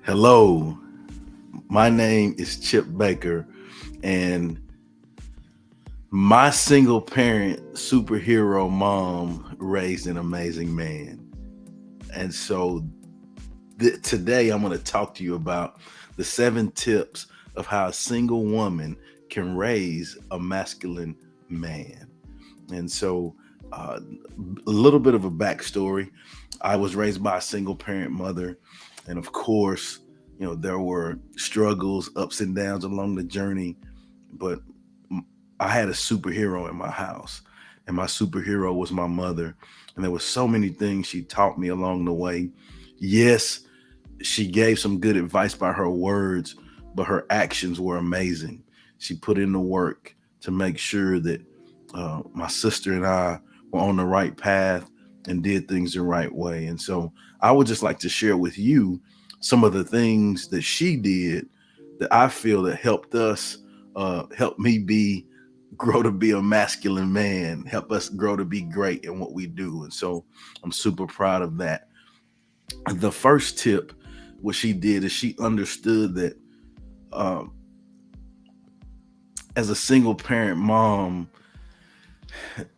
Hello, my name is Chip Baker, and my single parent superhero mom raised an amazing man. And so today I'm going to talk to you about the 7 tips of how a single woman can raise a masculine man. And so, a little bit of a backstory. I was raised by a single parent mother. And of course, there were struggles, ups and downs along the journey. But I had a superhero in my house, and my superhero was my mother. And there were so many things she taught me along the way. Yes, she gave some good advice by her words, but her actions were amazing. She put in the work to make sure that my sister and I were on the right path and did things the right way. And so I would just like to share with you some of the things that she did that I feel that helped us, help me grow to be a masculine man, help us grow to be great in what we do. And so I'm super proud of that. The first tip, what she did is she understood that um, as a single parent mom,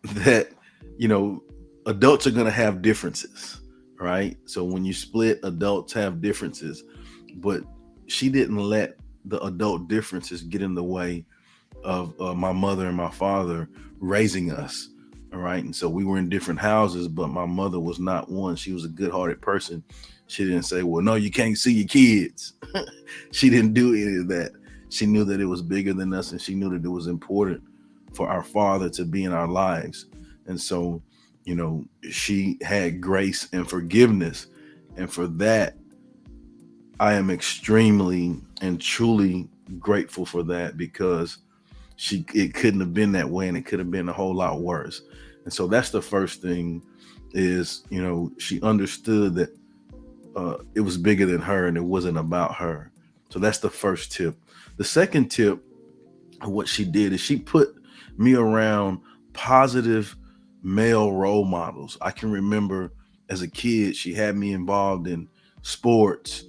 that you know adults are going to have differences, right? So when you split, adults have differences, but she didn't let the adult differences get in the way of my mother and my father raising us. All right. And so we were in different houses, but my mother was not one. She was a good hearted person. She didn't say, well, no, you can't see your kids. She didn't do any of that. She knew that it was bigger than us, and she knew that it was important for our father to be in our lives. And so, she had grace and forgiveness. And for that, I am extremely and truly grateful for that, because it couldn't have been that way, and it could have been a whole lot worse. And so that's the first thing, is she understood that it was bigger than her and it wasn't about her. So that's the first tip. The second tip of what she did is she put me around positive male role models. I can remember as a kid, she had me involved in sports,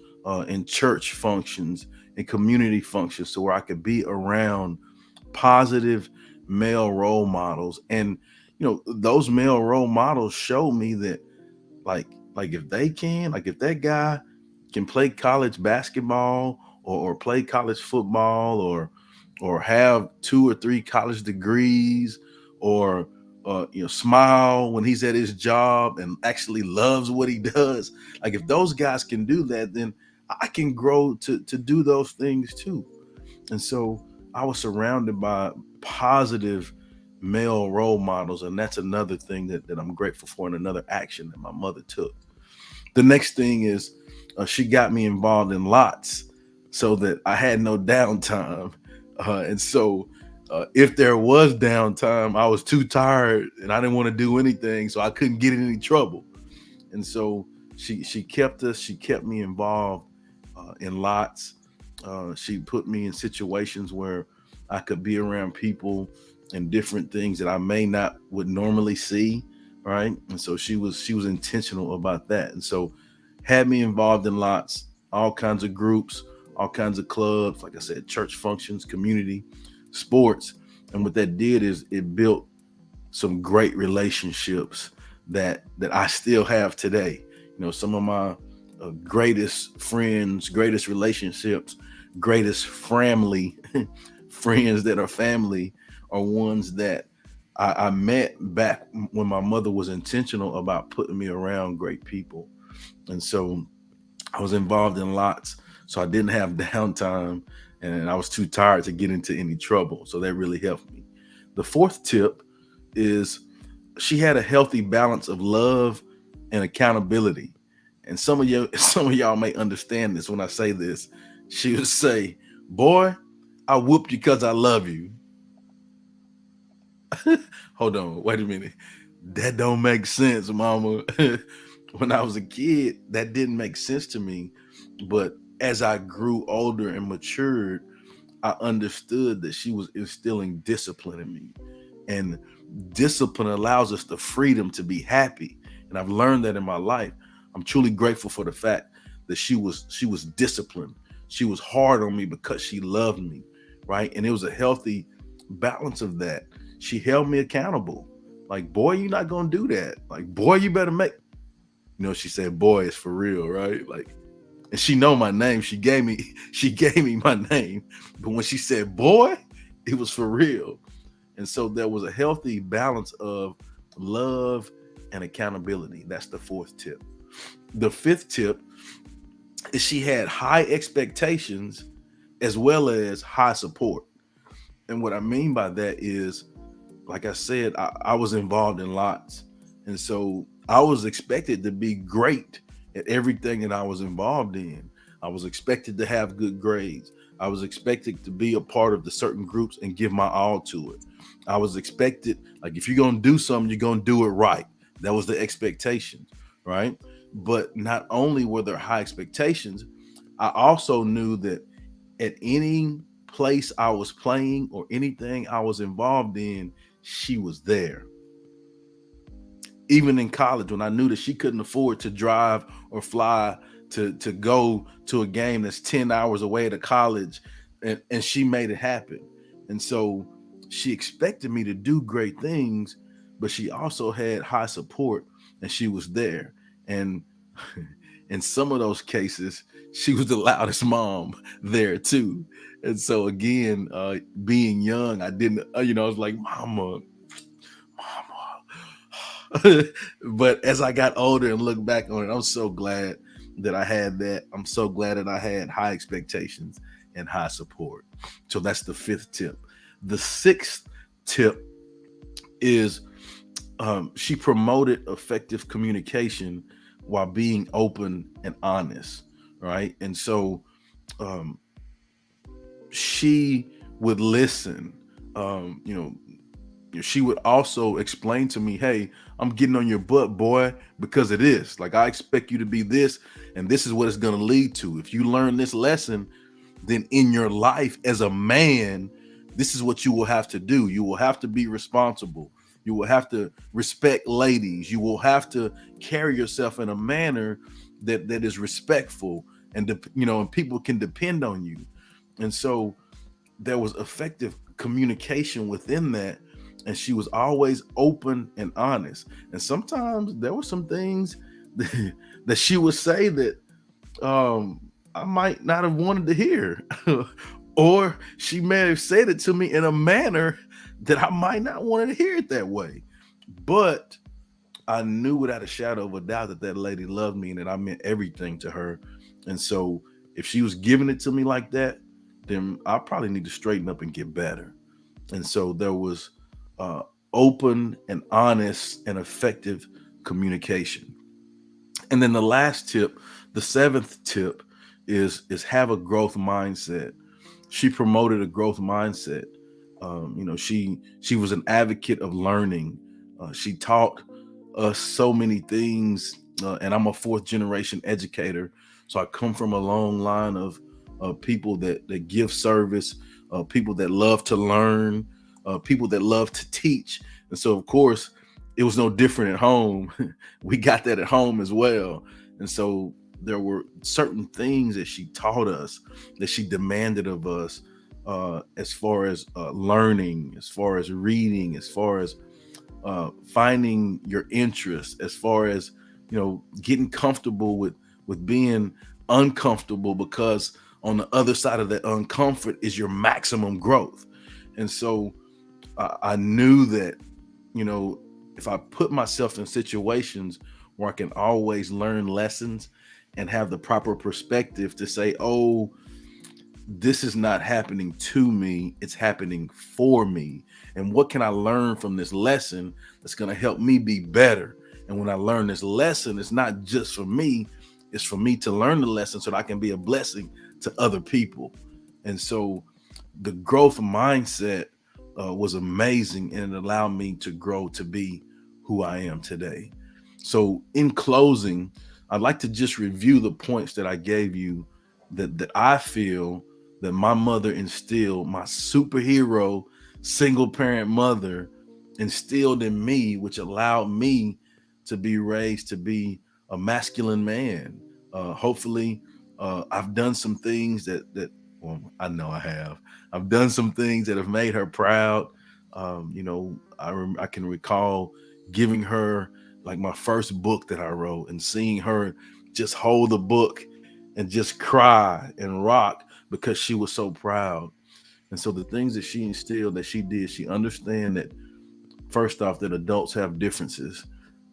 in church functions, in community functions, so where I could be around positive male role models. And those male role models show me that, like if they can, like if that guy can play college basketball, or play college football, or have 2 or 3 college degrees, or smile when he's at his job and actually loves what he does. Like if those guys can do that, then I can grow to do those things too. And so I was surrounded by positive male role models. And that's another thing that I'm grateful for, and another action that my mother took. The next thing is, she got me involved in lots so that I had no downtime. And so, if there was downtime, I was too tired and I didn't want to do anything, so I couldn't get in any trouble. And so she kept me involved in lots. She put me in situations where I could be around people and different things that I may not would normally see, right? And so she was intentional about that. And so had me involved in lots, all kinds of groups, all kinds of clubs, like I said, church functions, community, sports. And what that did is it built some great relationships that I still have today. Some of my greatest friends, greatest relationships, greatest family, friends that are family, are ones that I met back when my mother was intentional about putting me around great people. And so I was involved in lots, so I didn't have downtime, and I was too tired to get into any trouble. So that really helped me. The fourth tip is she had a healthy balance of love and accountability. And some of you, some of y'all may understand this when I say this. She would say, "Boy, I whooped you because I love you." Hold on, wait a minute. That don't make sense, mama. When I was a kid, that didn't make sense to me. But as I grew older and matured, I understood that she was instilling discipline in me. And discipline allows us the freedom to be happy. And I've learned that in my life. I'm truly grateful for the fact that she was disciplined. She was hard on me because she loved me, right? And it was a healthy balance of that. She held me accountable. Like, boy, you're not gonna do that. Like, boy, you better make, she said, boy, it's for real, right? Like, and she know my name. She gave me my name. But when she said boy, it was for real. And so there was a healthy balance of love and accountability. That's the fourth tip. The fifth tip is she had high expectations as well as high support. And what I mean by that is, like I said, I was involved in lots. And so I was expected to be great at everything that I was involved in. I was expected to have good grades. I was expected to be a part of the certain groups and give my all to it. I was expected, like, if you're going to do something, you're going to do it right. That was the expectation, right? But not only were there high expectations, I also knew that at any place I was playing or anything I was involved in, she was there. Even in college, when I knew that she couldn't afford to drive or fly to go to a game that's 10 hours away to college, and she made it happen. And so she expected me to do great things, but she also had high support, and she was there. And in some of those cases, she was the loudest mom there too. And so again, being young, I didn't, I was like, mama. But as I got older and look back on it, I'm so glad that I had that. I'm so glad that I had high expectations and high support. So that's the fifth tip. The sixth tip is she promoted effective communication while being open and honest, right? And so she would listen. She would also explain to me, hey, I'm getting on your butt, boy, because of this. Like, I expect you to be this, and this is what it's going to lead to. If you learn this lesson, then in your life as a man, this is what you will have to do. You will have to be responsible. You will have to respect ladies. You will have to carry yourself in a manner that is respectful, and and people can depend on you. And so there was effective communication within that. And she was always open and honest. And sometimes there were some things that she would say that I might not have wanted to hear. Or she may have said it to me in a manner that I might not want to hear it that way. But I knew without a shadow of a doubt that lady loved me and that I meant everything to her. And so if she was giving it to me like that, then I probably need to straighten up and get better. And so there was open and honest and effective communication. And then the last tip, the seventh tip, is have a growth mindset. She promoted a growth mindset. She was an advocate of learning. She taught us so many things, and I'm a fourth generation educator, so I come from a long line of people that give service, people that love to learn, people that love to teach. And so, of course, it was no different at home. We got that at home as well. And so there were certain things that she taught us, that she demanded of us, as far as learning, as far as reading, as far as finding your interest, as far as getting comfortable with being uncomfortable, because on the other side of that uncomfort is your maximum growth. And so I knew that, if I put myself in situations where I can always learn lessons and have the proper perspective to say, oh, this is not happening to me, it's happening for me. And what can I learn from this lesson that's going to help me be better? And when I learn this lesson, it's not just for me, it's for me to learn the lesson so that I can be a blessing to other people. And so the growth mindset was amazing, and it allowed me to grow to be who I am today. So in closing, I'd like to just review the points that I gave you that I feel that my mother instilled, my superhero single parent mother instilled in me, which allowed me to be raised to be a masculine man, Hopefully, I've done some things that well, I know I have. I've done some things that have made her proud. I can recall giving her like my first book that I wrote and seeing her just hold the book and just cry and rock because she was so proud. And so the things that she instilled, that she did, she understand that first off, that adults have differences,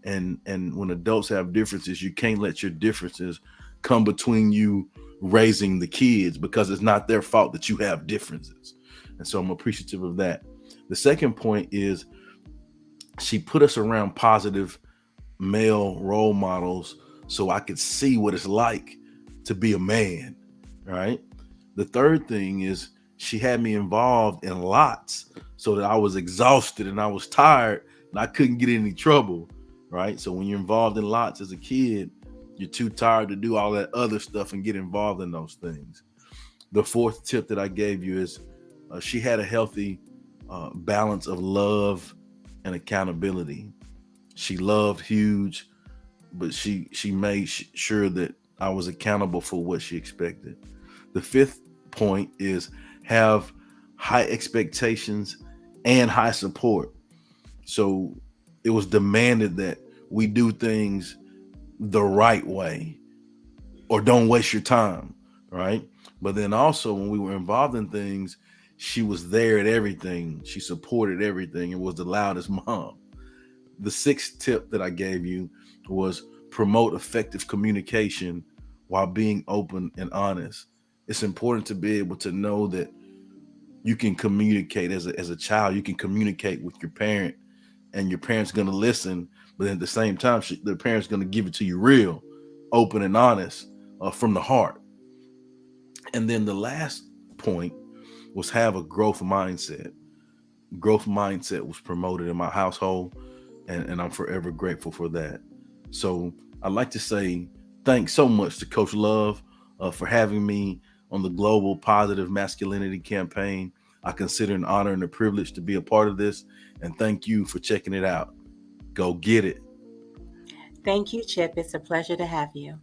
and when adults have differences, you can't let your differences come between you raising the kids, because it's not their fault that you have differences. And so I'm appreciative of that. The second point is she put us around positive male role models so I could see what it's like to be a man, right? The third thing is she had me involved in lots so that I was exhausted and I was tired and I couldn't get in any trouble, right? So when you're involved in lots as a kid, you're too tired to do all that other stuff and get involved in those things. The fourth tip that I gave you is she had a healthy balance of love and accountability. She loved huge, but she made sure that I was accountable for what she expected. The fifth point is have high expectations and high support. So it was demanded that we do things the right way or don't waste your time, right? But then also when we were involved in things, she was there at everything. She supported everything and was the loudest mom. The sixth tip that I gave you was promote effective communication while being open and honest. It's important to be able to know that you can communicate as a child. You can communicate with your parent, and your parent's going to listen, but at the same time, the parent's going to give it to you real, open and honest, from the heart. And then the last point was have a growth mindset. Growth mindset was promoted in my household, and I'm forever grateful for that. So I'd like to say thanks so much to Coach Love for having me on the Global Positive Masculinity Campaign. I consider an honor and a privilege to be a part of this, and thank you for checking it out. Go get it. Thank you, Chip. It's a pleasure to have you.